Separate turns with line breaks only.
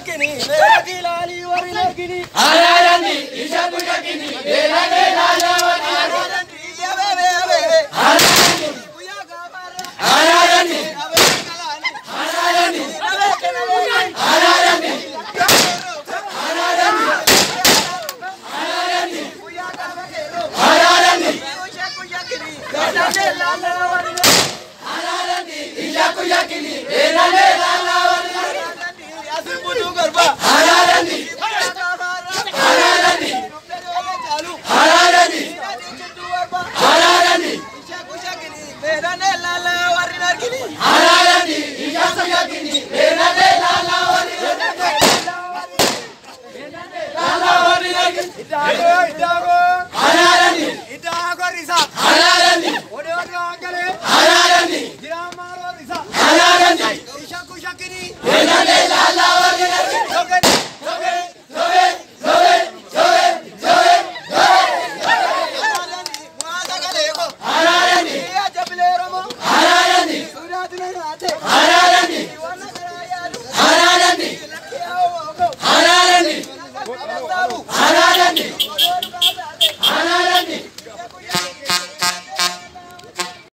kushakini mera kilali warilagini
Hararandi isha kushakini mera kilali warilagini Hararandi Hararandi Hararandi Hararandi Hararandi isha kushakini mera Hararandi Hararandi Hararandi Hararandi Hararandi isha kushakini mera lala warilagini Hararandi Hararandi Hararandi Hararandi isha kushakini mera lala warilagini Hararandi